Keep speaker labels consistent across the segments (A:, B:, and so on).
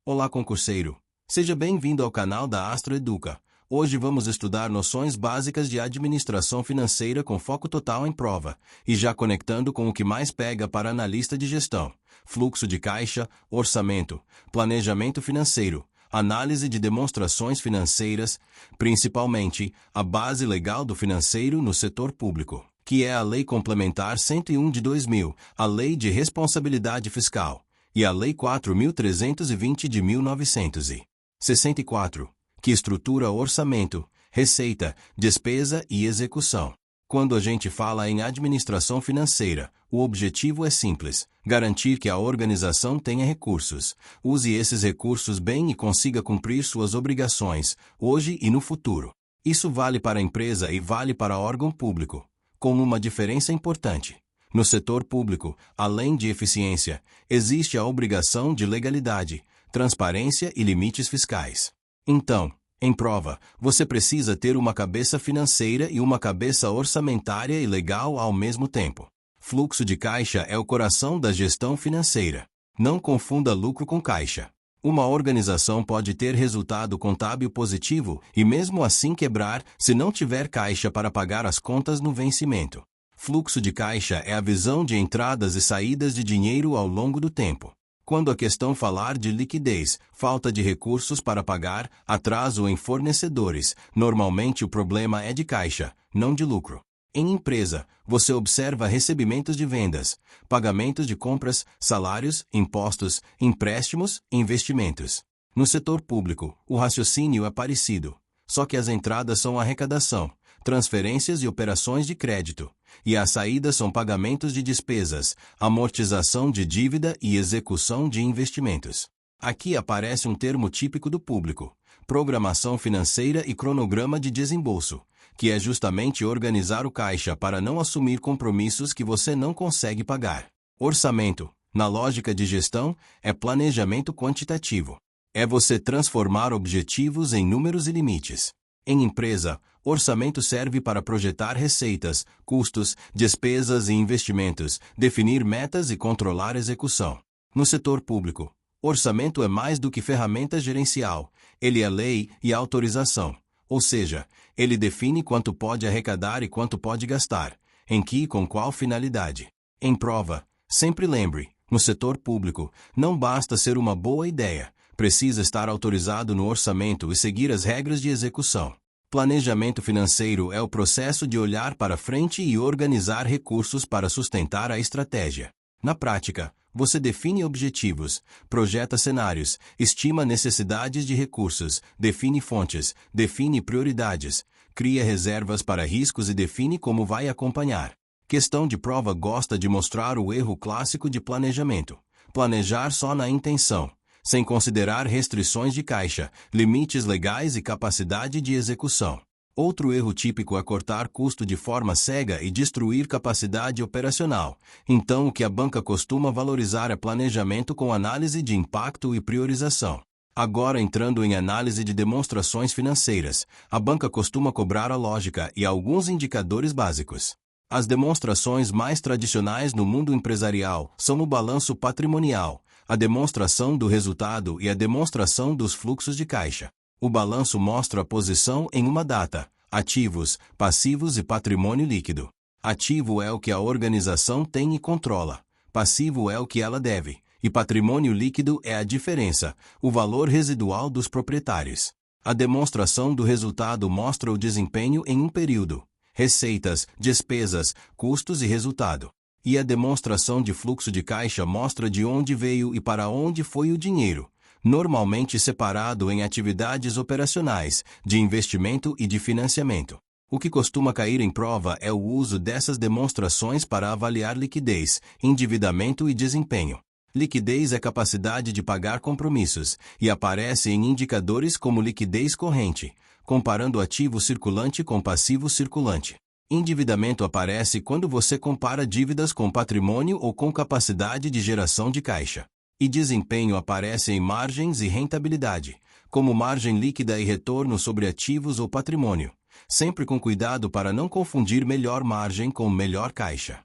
A: Olá, concurseiro! Seja bem-vindo ao canal da Astro Educa. Hoje vamos estudar noções básicas de administração financeira com foco total em prova, e já conectando com o que mais pega para analista de gestão: fluxo de caixa, orçamento, planejamento financeiro, análise de demonstrações financeiras, principalmente a base legal do financeiro no setor público, que é a Lei Complementar 101 de 2000, a Lei de Responsabilidade Fiscal, e a Lei 4.320 de 1964, que estrutura orçamento, receita, despesa e execução. Quando a gente fala em administração financeira, o objetivo é simples: garantir que a organização tenha recursos, use esses recursos bem e consiga cumprir suas obrigações, hoje e no futuro. Isso vale para a empresa e vale para órgão público, com uma diferença importante. No setor público, além de eficiência, existe a obrigação de legalidade, transparência e limites fiscais. Então, em prova, você precisa ter uma cabeça financeira e uma cabeça orçamentária e legal ao mesmo tempo. Fluxo de caixa é o coração da gestão financeira. Não confunda lucro com caixa. Uma organização pode ter resultado contábil positivo e mesmo assim quebrar se não tiver caixa para pagar as contas no vencimento. Fluxo de caixa é a visão de entradas e saídas de dinheiro ao longo do tempo. Quando a questão falar de liquidez, falta de recursos para pagar, atraso em fornecedores, normalmente o problema é de caixa, não de lucro. Em empresa, você observa recebimentos de vendas, pagamentos de compras, salários, impostos, empréstimos, investimentos. No setor público, o raciocínio é parecido, só que as entradas são arrecadação, transferências e operações de crédito, e as saídas são pagamentos de despesas, amortização de dívida e execução de investimentos. Aqui aparece um termo típico do público: programação financeira e cronograma de desembolso, que é justamente organizar o caixa para não assumir compromissos que você não consegue pagar. Orçamento, na lógica de gestão, é planejamento quantitativo. É você transformar objetivos em números e limites. Em empresa, orçamento serve para projetar receitas, custos, despesas e investimentos, definir metas e controlar a execução. No setor público, orçamento é mais do que ferramenta gerencial, ele é lei e autorização. Ou seja, ele define quanto pode arrecadar e quanto pode gastar, em que e com qual finalidade. Em prova, sempre lembre, no setor público, não basta ser uma boa ideia, precisa estar autorizado no orçamento e seguir as regras de execução. Planejamento financeiro é o processo de olhar para frente e organizar recursos para sustentar a estratégia. Na prática, você define objetivos, projeta cenários, estima necessidades de recursos, define fontes, define prioridades, cria reservas para riscos e define como vai acompanhar. Questão de prova gosta de mostrar o erro clássico de planejamento: planejar só na intenção, sem considerar restrições de caixa, limites legais e capacidade de execução. Outro erro típico é cortar custo de forma cega e destruir capacidade operacional. Então, o que a banca costuma valorizar é planejamento com análise de impacto e priorização. Agora, entrando em análise de demonstrações financeiras, a banca costuma cobrar a lógica e alguns indicadores básicos. As demonstrações mais tradicionais no mundo empresarial são o balanço patrimonial, a demonstração do resultado e a demonstração dos fluxos de caixa. O balanço mostra a posição em uma data: ativos, passivos e patrimônio líquido. Ativo é o que a organização tem e controla, passivo é o que ela deve, e patrimônio líquido é a diferença, o valor residual dos proprietários. A demonstração do resultado mostra o desempenho em um período: receitas, despesas, custos e resultado. E a demonstração de fluxo de caixa mostra de onde veio e para onde foi o dinheiro, normalmente separado em atividades operacionais, de investimento e de financiamento. O que costuma cair em prova é o uso dessas demonstrações para avaliar liquidez, endividamento e desempenho. Liquidez é capacidade de pagar compromissos, e aparece em indicadores como liquidez corrente, comparando ativo circulante com passivo circulante. Endividamento aparece quando você compara dívidas com patrimônio ou com capacidade de geração de caixa. E desempenho aparece em margens e rentabilidade, como margem líquida e retorno sobre ativos ou patrimônio, sempre com cuidado para não confundir melhor margem com melhor caixa.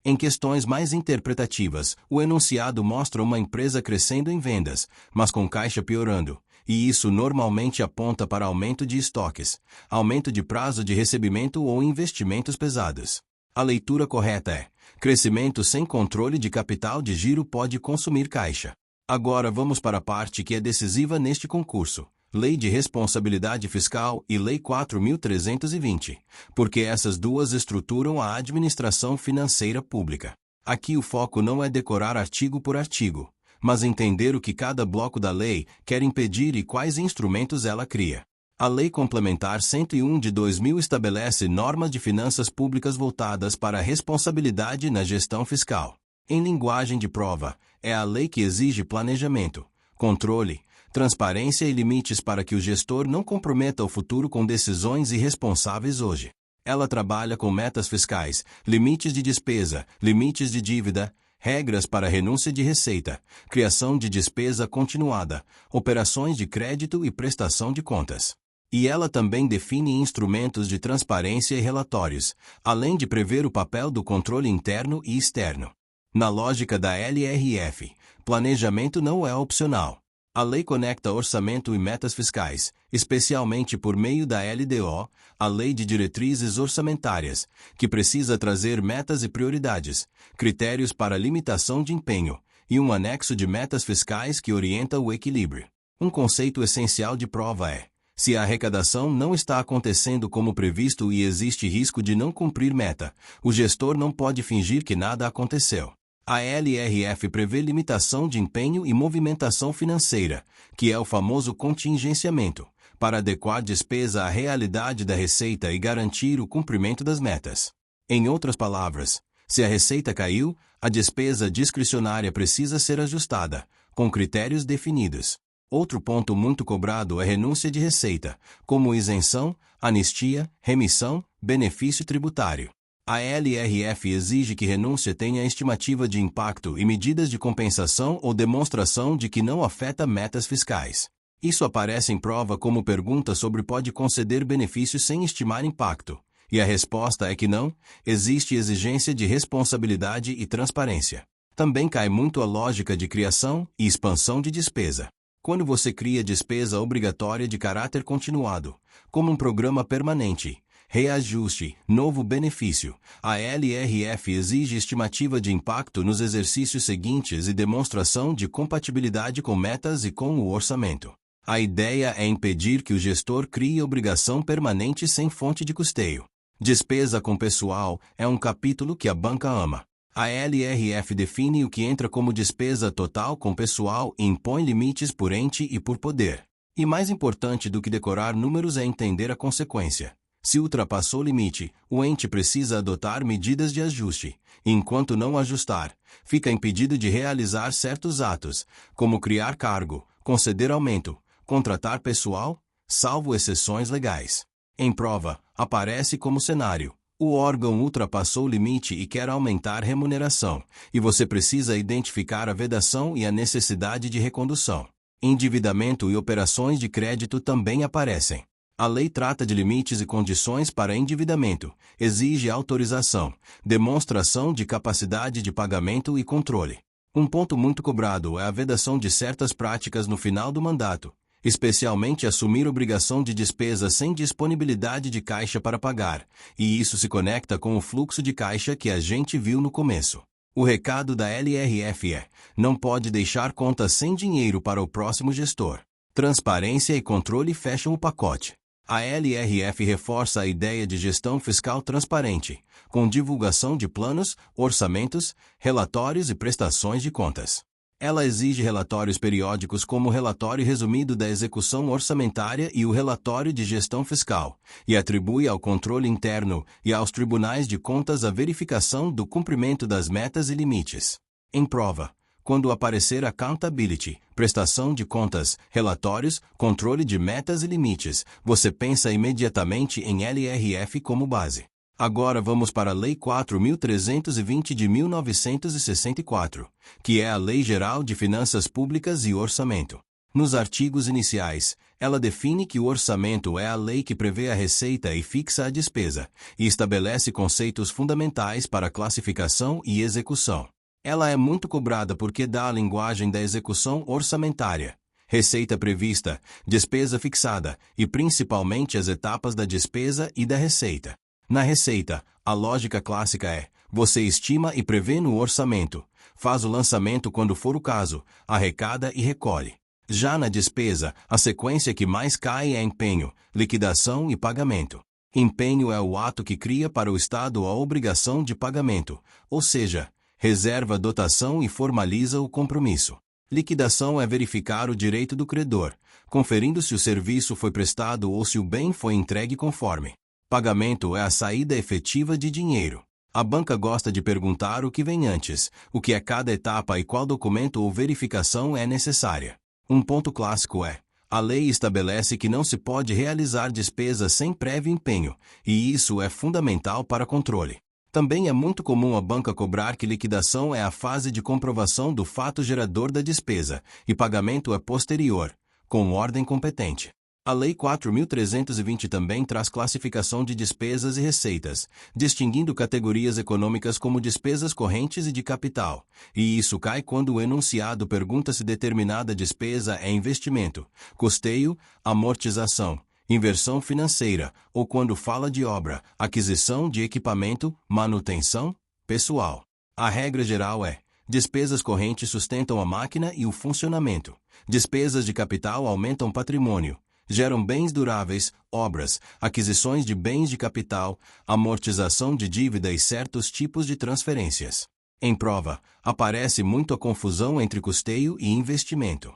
A: Em questões mais interpretativas, o enunciado mostra uma empresa crescendo em vendas, mas com caixa piorando, e isso normalmente aponta para aumento de estoques, aumento de prazo de recebimento ou investimentos pesados. A leitura correta é: crescimento sem controle de capital de giro pode consumir caixa. Agora vamos para a parte que é decisiva neste concurso: Lei de Responsabilidade Fiscal e Lei 4.320, porque essas duas estruturam a administração financeira pública. Aqui o foco não é decorar artigo por artigo, mas entender o que cada bloco da lei quer impedir e quais instrumentos ela cria. A Lei Complementar 101 de 2000 estabelece normas de finanças públicas voltadas para a responsabilidade na gestão fiscal. Em linguagem de prova, é a lei que exige planejamento, controle, transparência e limites para que o gestor não comprometa o futuro com decisões irresponsáveis hoje. Ela trabalha com metas fiscais, limites de despesa, limites de dívida, regras para renúncia de receita, criação de despesa continuada, operações de crédito e prestação de contas. E ela também define instrumentos de transparência e relatórios, além de prever o papel do controle interno e externo. Na lógica da LRF, planejamento não é opcional. A lei conecta orçamento e metas fiscais, especialmente por meio da LDO, a Lei de Diretrizes Orçamentárias, que precisa trazer metas e prioridades, critérios para limitação de empenho, e um anexo de metas fiscais que orienta o equilíbrio. Um conceito essencial de prova é: se a arrecadação não está acontecendo como previsto e existe risco de não cumprir meta, o gestor não pode fingir que nada aconteceu. A LRF prevê limitação de empenho e movimentação financeira, que é o famoso contingenciamento, para adequar despesa à realidade da receita e garantir o cumprimento das metas. Em outras palavras, se a receita caiu, a despesa discricionária precisa ser ajustada, com critérios definidos. Outro ponto muito cobrado é renúncia de receita, como isenção, anistia, remissão, benefício tributário. A LRF exige que renúncia tenha estimativa de impacto e medidas de compensação ou demonstração de que não afeta metas fiscais. Isso aparece em prova como pergunta sobre pode conceder benefício sem estimar impacto, e a resposta é que não, existe exigência de responsabilidade e transparência. Também cai muito a lógica de criação e expansão de despesa. Quando você cria despesa obrigatória de caráter continuado, como um programa permanente, reajuste, novo benefício, a LRF exige estimativa de impacto nos exercícios seguintes e demonstração de compatibilidade com metas e com o orçamento. A ideia é impedir que o gestor crie obrigação permanente sem fonte de custeio. Despesa com pessoal é um capítulo que a banca ama. A LRF define o que entra como despesa total com pessoal e impõe limites por ente e por poder. E mais importante do que decorar números é entender a consequência. Se ultrapassou o limite, o ente precisa adotar medidas de ajuste, e enquanto não ajustar, fica impedido de realizar certos atos, como criar cargo, conceder aumento, contratar pessoal, salvo exceções legais. Em prova, aparece como cenário: o órgão ultrapassou o limite e quer aumentar remuneração, e você precisa identificar a vedação e a necessidade de recondução. Endividamento e operações de crédito também aparecem. A lei trata de limites e condições para endividamento, exige autorização, demonstração de capacidade de pagamento e controle. Um ponto muito cobrado é a vedação de certas práticas no final do mandato, especialmente assumir obrigação de despesa sem disponibilidade de caixa para pagar, e isso se conecta com o fluxo de caixa que a gente viu no começo. O recado da LRF é: não pode deixar conta sem dinheiro para o próximo gestor. Transparência e controle fecham o pacote. A LRF reforça a ideia de gestão fiscal transparente, com divulgação de planos, orçamentos, relatórios e prestações de contas. Ela exige relatórios periódicos como o relatório resumido da execução orçamentária e o relatório de gestão fiscal, e atribui ao controle interno e aos tribunais de contas a verificação do cumprimento das metas e limites. Em prova, quando aparecer accountability, prestação de contas, relatórios, controle de metas e limites, você pensa imediatamente em LRF como base. Agora vamos para a Lei 4.320 de 1964, que é a Lei Geral de Finanças Públicas e Orçamento. Nos artigos iniciais, ela define que o orçamento é a lei que prevê a receita e fixa a despesa, e estabelece conceitos fundamentais para classificação e execução. Ela é muito cobrada porque dá a linguagem da execução orçamentária, receita prevista, despesa fixada e principalmente as etapas da despesa e da receita. Na receita, a lógica clássica é: você estima e prevê no orçamento, faz o lançamento quando for o caso, arrecada e recolhe. Já na despesa, a sequência que mais cai é empenho, liquidação e pagamento. Empenho é o ato que cria para o Estado a obrigação de pagamento, ou seja, reserva dotação e formaliza o compromisso. Liquidação é verificar o direito do credor, conferindo se o serviço foi prestado ou se o bem foi entregue conforme. Pagamento é a saída efetiva de dinheiro. A banca gosta de perguntar o que vem antes, o que é cada etapa e qual documento ou verificação é necessária. Um ponto clássico é: a lei estabelece que não se pode realizar despesa sem prévio empenho, e isso é fundamental para controle. Também é muito comum a banca cobrar que liquidação é a fase de comprovação do fato gerador da despesa, e pagamento é posterior, com ordem competente. A Lei 4.320 também traz classificação de despesas e receitas, distinguindo categorias econômicas como despesas correntes e de capital, e isso cai quando o enunciado pergunta se determinada despesa é investimento, custeio, amortização, inversão financeira, ou quando fala de obra, aquisição de equipamento, manutenção, pessoal. A regra geral é: despesas correntes sustentam a máquina e o funcionamento. Despesas de capital aumentam patrimônio, geram bens duráveis, obras, aquisições de bens de capital, amortização de dívida e certos tipos de transferências. Em prova, aparece muito a confusão entre custeio e investimento.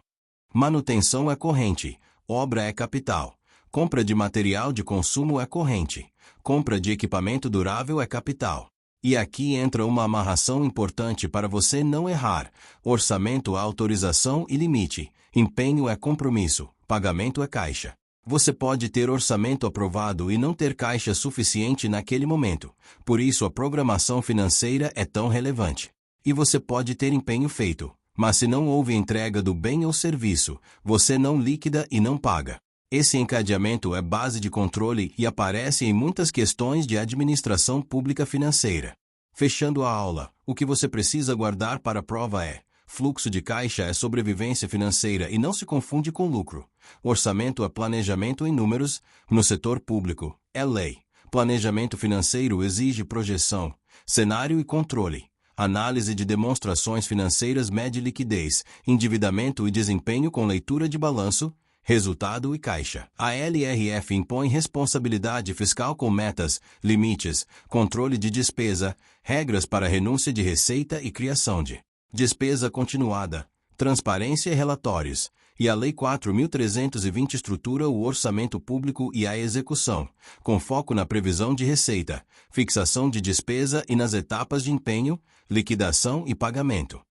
A: Manutenção é corrente, obra é capital. Compra de material de consumo é corrente. Compra de equipamento durável é capital. E aqui entra uma amarração importante para você não errar: orçamento é autorização e limite, empenho é compromisso, pagamento é caixa. Você pode ter orçamento aprovado e não ter caixa suficiente naquele momento, por isso a programação financeira é tão relevante. E você pode ter empenho feito, mas se não houve entrega do bem ou serviço, você não liquida e não paga. Esse encadeamento é base de controle e aparece em muitas questões de administração pública financeira. Fechando a aula, o que você precisa guardar para a prova é: fluxo de caixa é sobrevivência financeira e não se confunde com lucro. Orçamento é planejamento em números, no setor público, é lei. Planejamento financeiro exige projeção, cenário e controle. Análise de demonstrações financeiras mede liquidez, endividamento e desempenho com leitura de balanço, resultado e caixa. A LRF impõe responsabilidade fiscal com metas, limites, controle de despesa, regras para renúncia de receita e criação de despesa continuada, transparência e relatórios. E a Lei 4.320 estrutura o orçamento público e a execução, com foco na previsão de receita, fixação de despesa e nas etapas de empenho, liquidação e pagamento.